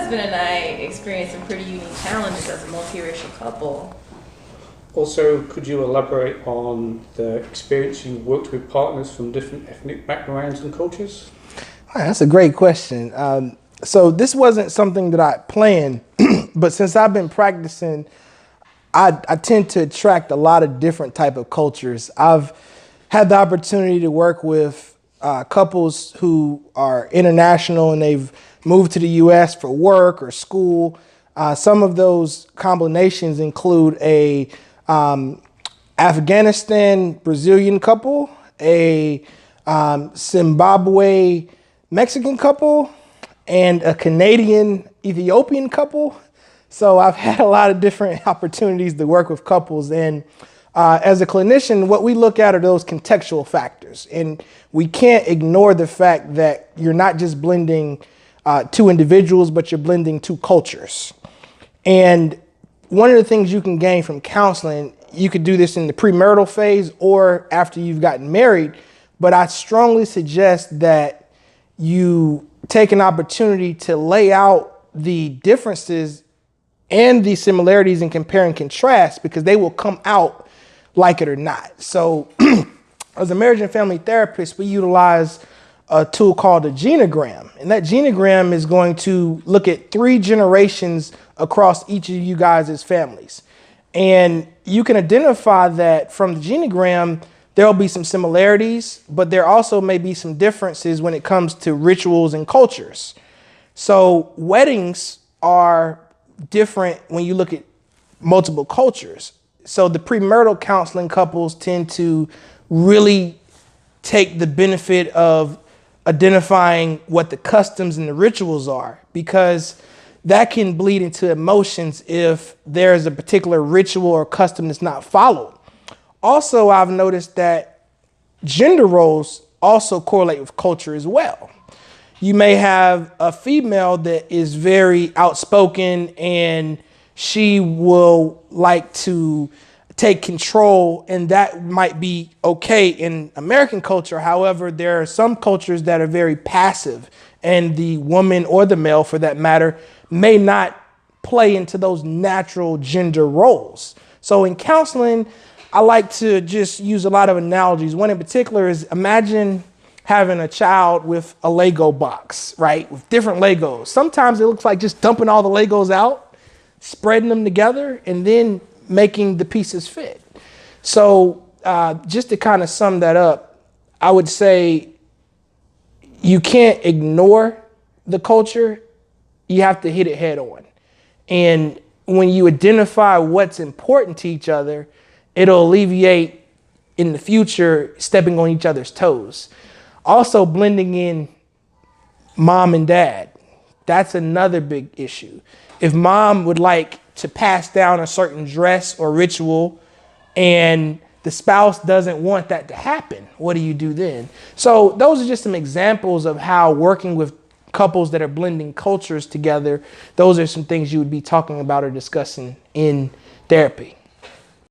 husband and I experienced some pretty unique challenges as a multiracial couple. Also, could you elaborate on the experience you worked with partners from different ethnic backgrounds and cultures? That's a great question. So this wasn't something that I planned, but since I've been practicing, I tend to attract a lot of different type of cultures. I've had the opportunity to work with couples who are international and they've moved to the U.S. for work or school. Some of those combinations include a Afghanistan Brazilian couple, a Zimbabwe Mexican couple, and a Canadian Ethiopian couple. So I've had a lot of different opportunities to work with couples. And as a clinician, what we look at are those contextual factors. And we can't ignore the fact that you're not just blending two individuals, but you're blending two cultures. And one of the things you can gain from counseling, you could do this in the premarital phase or after you've gotten married, but I strongly suggest that you take an opportunity to lay out the differences and the similarities and compare and contrast, because they will come out like it or not. So as a marriage and family therapist, we utilize a tool called a genogram. And that genogram is going to look at 3 generations across each of you guys' families. And you can identify that from the genogram, there will be some similarities, but there also may be some differences when it comes to rituals and cultures. So weddings are different when you look at multiple cultures. So the premarital counseling couples tend to really take the benefit of identifying what the customs and the rituals are, because that can bleed into emotions if there's a particular ritual or custom that's not followed. Also, I've noticed that gender roles also correlate with culture as well. You may have a female that is very outspoken and she will like to take control, and that might be okay in American culture. However, there are some cultures that are very passive, and the woman or the male, for that matter, may not play into those natural gender roles. So in counseling, I like to just use a lot of analogies. One in particular is, imagine having a child with a Lego box, right? With different Legos. Sometimes it looks like just dumping all the Legos out, spreading them together, and then making the pieces fit. So just to kind of sum that up, I would say you can't ignore the culture. You have to hit it head on. And when you identify what's important to each other, it'll alleviate in the future stepping on each other's toes. Also, blending in mom and dad. That's another big issue. If mom would like to pass down a certain dress or ritual and the spouse doesn't want that to happen, what do you do then? So those are just some examples of how working with couples that are blending cultures together, those are some things you would be talking about or discussing in therapy.